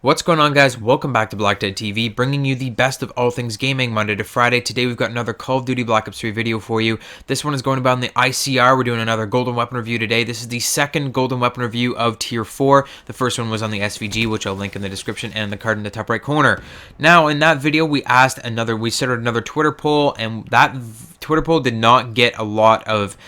What's going on, guys? Welcome back to BlackTideTV, bringing you the best of all things gaming Monday to Friday. Today we've got another Call of Duty Black Ops 3 video for you. This one is going about in the ICR. We're doing another Golden Weapon review today. This is the second Golden Weapon review of Tier 4. The first one was on the SVG, which I'll link in the description and the card in the top right corner. Now, in that video, we started another Twitter poll, and that Twitter poll did not get a lot of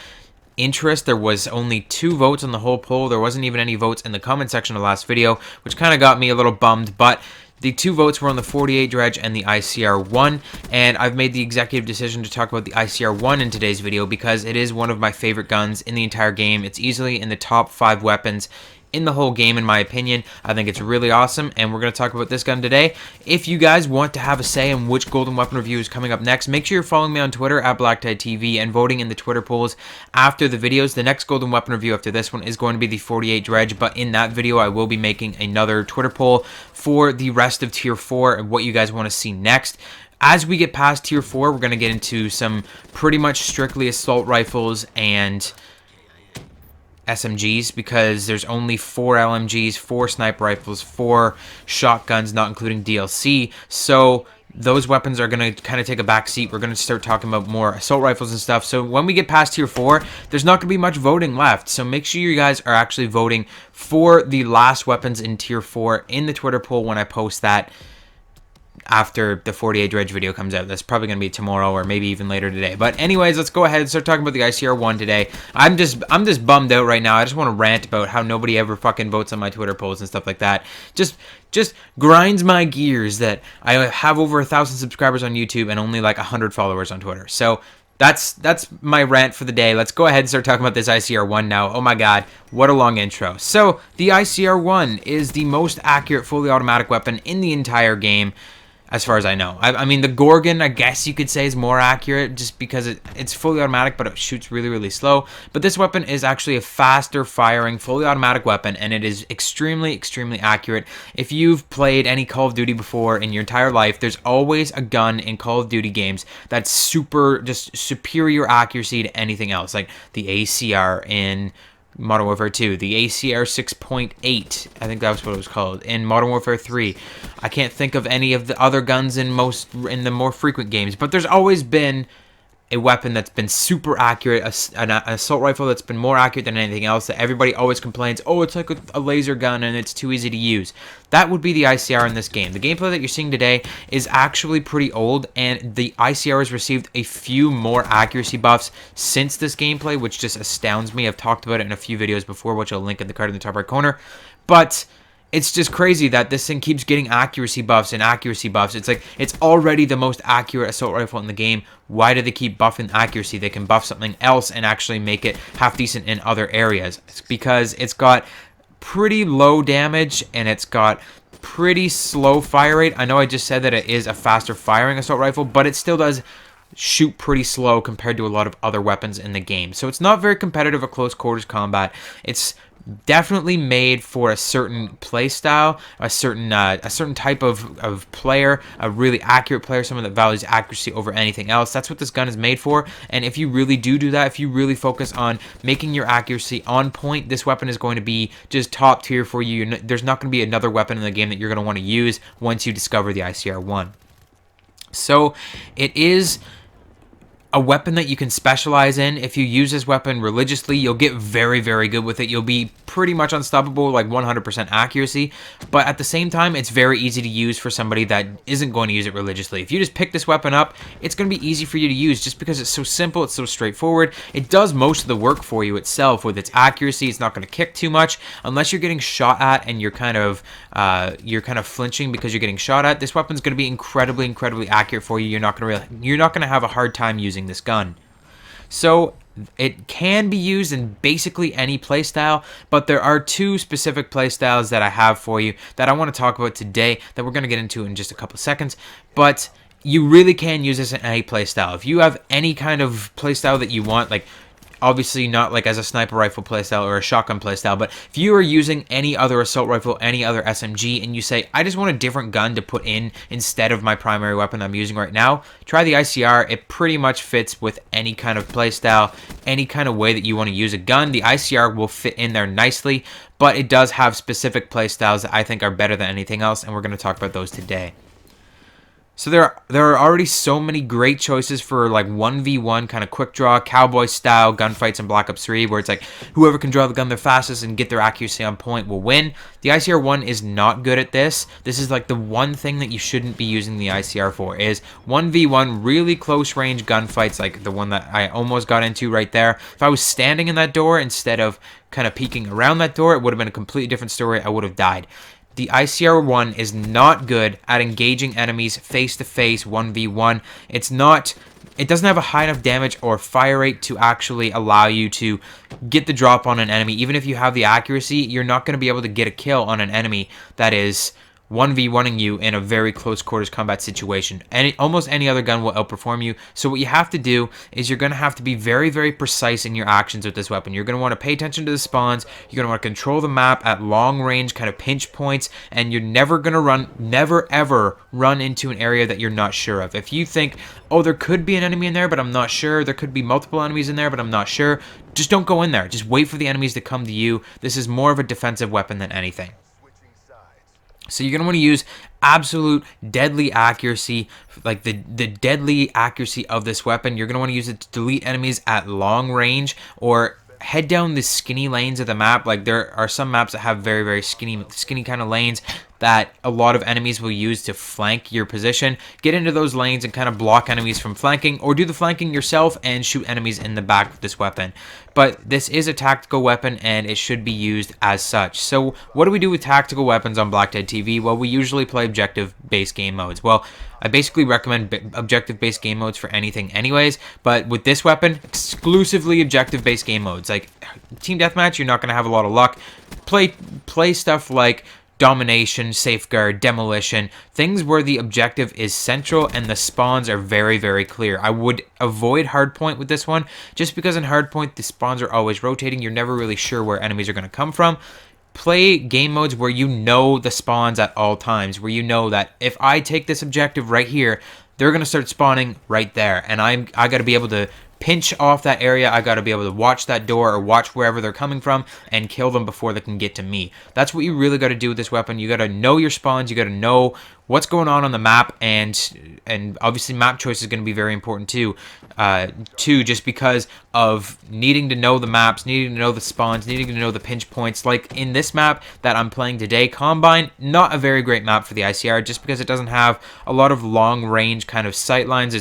interest. There was only 2 votes on the whole poll. There wasn't even any votes in the comment section of the last video, which kind of got me a little bummed, but the 2 votes were on the 48 Dredge and the ICR-1, and I've made the executive decision to talk about the ICR-1 in today's video because it is one of my favorite guns in the entire game. It's easily in the top 5 weapons in the whole game, in my opinion. I think it's really awesome, and we're going to talk about this gun today. If you guys want to have a say in which Golden Weapon review is coming up next, make sure you're following me on Twitter at BlackTideTV and voting in the Twitter polls after the videos. The next Golden Weapon review after this one is going to be the 48 Dredge, but in that video I will be making another Twitter poll for the rest of Tier 4 and what you guys want to see next. As we get past Tier 4, we're going to get into some pretty much strictly assault rifles and SMGs, because there's only 4 LMGs, 4 sniper rifles, 4 shotguns, not including DLC. So those weapons are going to kind of take a back seat. We're going to start talking about more assault rifles and stuff. So when we get past Tier 4, there's not going to be much voting left. So make sure you guys are actually voting for the last weapons in Tier 4 in the Twitter poll when I post that after the 48 Dredge video comes out. That's probably going to be tomorrow or maybe even later today. But anyways, let's go ahead and start talking about the ICR-1 today. I'm just bummed out right now. I just want to rant about how nobody ever fucking votes on my Twitter polls and stuff like that. Just grinds my gears that I have over 1,000 subscribers on YouTube and only like 100 followers on Twitter. So that's my rant for the day. Let's go ahead and start talking about this ICR-1 now. Oh my god, what a long intro. So the ICR-1 is the most accurate fully automatic weapon in the entire game, as far as I know. I mean, the Gorgon, I guess you could say, is more accurate just because it's fully automatic, but it shoots really, really slow. But this weapon is actually a faster firing, fully automatic weapon, and it is extremely, extremely accurate. If you've played any Call of Duty before in your entire life, there's always a gun in Call of Duty games that's just superior accuracy to anything else, like the ACR in Modern Warfare 2, the ACR 6.8, I think that was what it was called, in Modern Warfare 3. I can't think of any of the other guns in the more frequent games, but there's always been a weapon that's been super accurate, an assault rifle that's been more accurate than anything else, that everybody always complains, oh, it's like a laser gun and it's too easy to use. That would be the ICR in this game. The gameplay that you're seeing today is actually pretty old, and the ICR has received a few more accuracy buffs since this gameplay, which just astounds me. I've talked about it in a few videos before, which I'll link in the card in the top right corner. But it's just crazy that this thing keeps getting accuracy buffs and accuracy buffs. It's like, it's already the most accurate assault rifle in the game. Why do they keep buffing accuracy? They can buff something else and actually make it half decent in other areas. It's because it's got pretty low damage and it's got pretty slow fire rate. I know I just said that it is a faster firing assault rifle, but it still does shoot pretty slow compared to a lot of other weapons in the game. So it's not very competitive at close quarters combat. It's definitely made for a certain play style, a certain type of player, a really accurate player, someone that values accuracy over anything else. That's what this gun is made for. And if you really do that, if you really focus on making your accuracy on point, this weapon is going to be just top tier for you. There's not going to be another weapon in the game that you're going to want to use once you discover the ICR-1. So it is a weapon that you can specialize in. If you use this weapon religiously, you'll get very, very good with it. You'll be pretty much unstoppable, like 100% accuracy. But at the same time, it's very easy to use for somebody that isn't going to use it religiously. If you just pick this weapon up, it's going to be easy for you to use just because it's so simple, it's so straightforward. It does most of the work for you itself with its accuracy. It's not going to kick too much unless you're getting shot at and you're kind of flinching because you're getting shot at. This weapon's going to be incredibly, incredibly accurate for you. You're not going to have a hard time using this gun. So it can be used in basically any playstyle, but there are 2 specific playstyles that I have for you that I want to talk about today that we're going to get into in just a couple seconds. But you really can use this in any playstyle. If you have any kind of playstyle that you want, like obviously not like as a sniper rifle playstyle or a shotgun playstyle, but if you are using any other assault rifle, any other SMG, and you say, I just want a different gun to put in instead of my primary weapon I'm using right now, try the ICR. It pretty much fits with any kind of playstyle, any kind of way that you want to use a gun. The ICR will fit in there nicely. but it does have specific playstyles that I think are better than anything else, and we're going to talk about those today. So there are already so many great choices for like 1v1 kind of quick draw, cowboy style gunfights in Black Ops 3, where it's like whoever can draw the gun the fastest and get their accuracy on point will win. The ICR-1 is not good at this. This is like the one thing that you shouldn't be using the ICR for, is 1v1 really close range gunfights like the one that I almost got into right there. If I was standing in that door instead of kind of peeking around that door, it would have been a completely different story. I would have died. The ICR-1 is not good at engaging enemies face-to-face 1v1. It doesn't have a high enough damage or fire rate to actually allow you to get the drop on an enemy. Even if you have the accuracy, you're not going to be able to get a kill on an enemy that is 1v1ing you in a very close quarters combat situation. Almost any other gun will outperform you. So what you have to do is you're going to have to be very, very precise in your actions with this weapon. You're going to want to pay attention to the spawns. You're going to want to control the map at long range kind of pinch points, and you're never going to never ever run into an area that you're not sure of. If you think, oh, there could be an enemy in there, but I'm not sure. There could be multiple enemies in there, but I'm not sure. Just don't go in there. Just wait for the enemies to come to you. This is more of a defensive weapon than anything. So you're going to want to use absolute deadly accuracy, like the deadly accuracy of this weapon. You're going to want to use it to delete enemies at long range, or head down the skinny lanes of the map. Like there are some maps that have very, very skinny kind of lanes that a lot of enemies will use to flank your position. Get into those lanes and kind of block enemies from flanking, or do the flanking yourself and shoot enemies in the back with this weapon. But this is a tactical weapon, and it should be used as such. So what do we do with tactical weapons on BlackTideTV? Well, we usually play objective-based game modes. Well, I basically recommend objective-based game modes for anything anyways, but with this weapon, exclusively objective-based game modes. Like Team Deathmatch, you're not going to have a lot of luck. Play stuff like domination, safeguard, demolition, things where the objective is central and the spawns are very, very clear. I would avoid hardpoint with this one, just because in hardpoint the spawns are always rotating. You're never really sure where enemies are going to come from. Play game modes where you know the spawns at all times, where you know that if I take this objective right here, they're going to start spawning right there, and I got to be able to pinch off that area. I got to be able to watch that door or watch wherever they're coming from and kill them before they can get to me. That's what you really got to do with this weapon. You got to know your spawns. You got to know what's going on the map, and obviously map choice is going to be very important too. Just because of needing to know the maps, needing to know the spawns, needing to know the pinch points. Like in this map that I'm playing today, Combine, not a very great map for the ICR, just because it doesn't have a lot of long range kind of sight lines.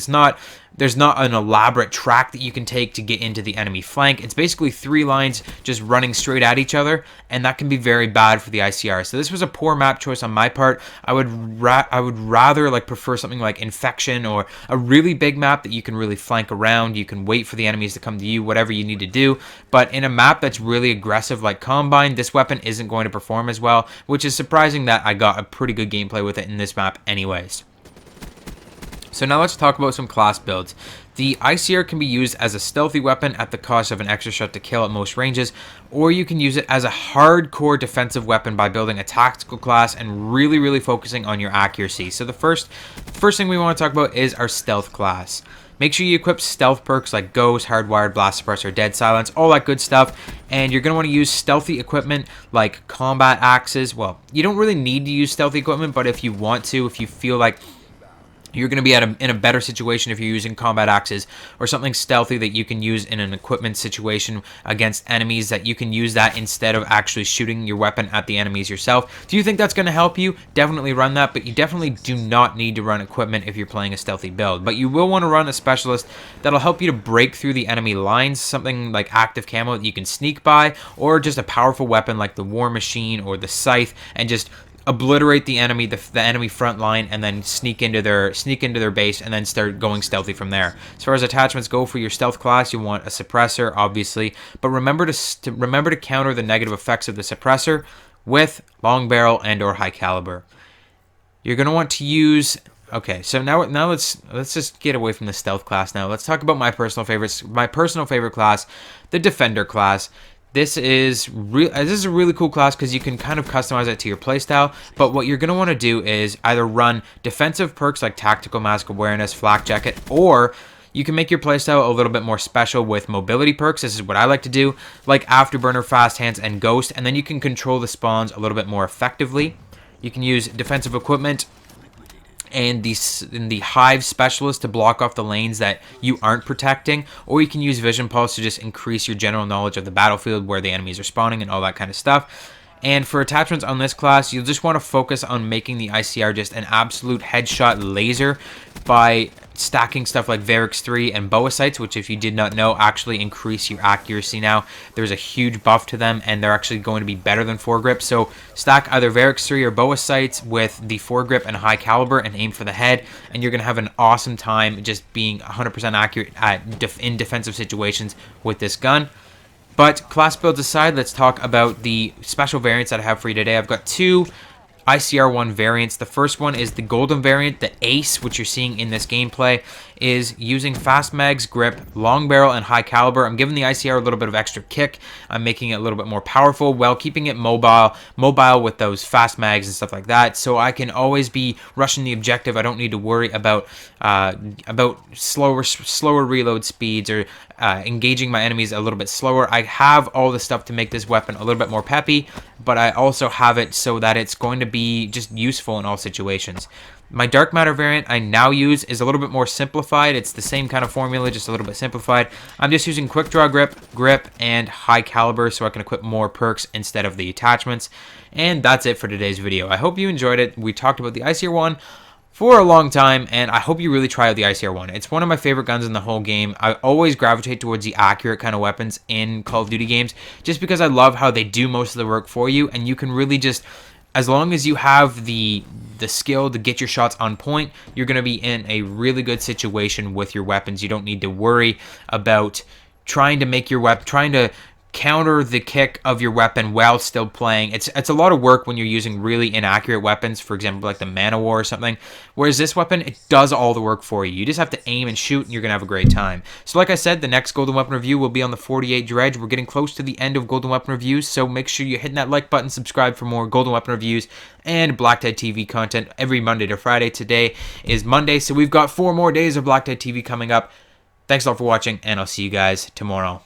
There's not an elaborate track that you can take to get into the enemy flank. It's basically 3 lines just running straight at each other, and that can be very bad for the ICR. So this was a poor map choice on my part. I would rather prefer something like Infection, or a really big map that you can really flank around. You can wait for the enemies to come to you, whatever you need to do. But in a map that's really aggressive like Combine, this weapon isn't going to perform as well, which is surprising that I got a pretty good gameplay with it in this map anyways. So now let's talk about some class builds. The ICR can be used as a stealthy weapon at the cost of an extra shot to kill at most ranges, or you can use it as a hardcore defensive weapon by building a tactical class and really focusing on your accuracy. So the first thing we want to talk about is our stealth class. Make sure you equip stealth perks like Ghost, Hardwired, Blast Suppressor, Dead Silence, all that good stuff. And you're going to want to use stealthy equipment like combat axes. Well, you don't really need to use stealthy equipment, but if you want to, if you feel like you're going to be in a better situation if you're using combat axes, or something stealthy that you can use in an equipment situation against enemies, that you can use that instead of actually shooting your weapon at the enemies yourself. Do you think that's going to help you? Definitely run that, but you definitely do not need to run equipment if you're playing a stealthy build. But you will want to run a specialist that'll help you to break through the enemy lines, something like active camo that you can sneak by, or just a powerful weapon like the War Machine or the Scythe, and just obliterate the enemy, the enemy front line, and then sneak into their base and then start going stealthy from there. As far as attachments go for your stealth class, you want a suppressor, obviously, but remember to counter the negative effects of the suppressor with long barrel and or high caliber. You're going to want to use... Okay, so now let's just get away from the stealth class now. Let's talk about my personal favorites. My personal favorite class, the Defender class. This is a really cool class because you can kind of customize it to your playstyle, but what you're going to want to do is either run defensive perks like Tactical Mask Awareness, Flak Jacket, or You can make your playstyle a little bit more special with mobility perks. This is what I like to do, like Afterburner, Fast Hands, and Ghost, and then you can control the spawns a little bit more effectively. You can use defensive equipment and the Hive Specialist to block off the lanes that you aren't protecting, or you can use Vision Pulse to just increase your general knowledge of the battlefield, where the enemies are spawning, and all that kind of stuff. And for attachments on this class, you'll just want to focus on making the ICR just an absolute headshot laser by stacking stuff like Varix 3 and Boa Sights, which, if you did not know, actually increase your accuracy now. There's a huge buff to them, and they're actually going to be better than foregrip. So stack either Varix 3 or Boa Sights with the foregrip and high caliber and aim for the head, and you're going to have an awesome time just being 100% accurate in defensive situations with this gun. But class builds aside, let's talk about the special variants that I have for you today. I've got two ICR-1 variants. The first one is the golden variant. The ace, which you're seeing in this gameplay, is using fast mags, grip, long barrel, and high caliber. I'm giving the ICR a little bit of extra kick. I'm making it a little bit more powerful while keeping it mobile with those fast mags and stuff like that, so I can always be rushing the objective. I don't need to worry about slower reload speeds or engaging my enemies a little bit slower. I have all the stuff to make this weapon a little bit more peppy, but I also have it so that it's going to be just useful in all situations. My Dark Matter variant I now use is a little bit more simplified. It's the same kind of formula, just a little bit simplified. I'm just using quick draw grip, and high caliber, so I can equip more perks instead of the attachments. And that's it for today's video. I hope you enjoyed it. We talked about the ICR-1 for a long time, and I hope you really try out the ICR-1. It's one of my favorite guns in the whole game. I always gravitate towards the accurate kind of weapons in Call of Duty games, just because I love how they do most of the work for you, and you can really just, as long as you have the skill to get your shots on point, you're going to be in a really good situation with your weapons. You don't need to worry about trying to counter the kick of your weapon while still playing. It's a lot of work when you're using really inaccurate weapons, for example, like the Man of War or something. Whereas this weapon, it does all the work for you. You just have to aim and shoot, and you're going to have a great time. So like I said, the next Golden Weapon review will be on the 48 Dredge. We're getting close to the end of Golden Weapon reviews, so make sure you're hitting that like button, subscribe for more Golden Weapon reviews and BlackTideTV content every Monday to Friday. Today is Monday, so we've got 4 more days of BlackTideTV coming up. Thanks a lot for watching, and I'll see you guys tomorrow.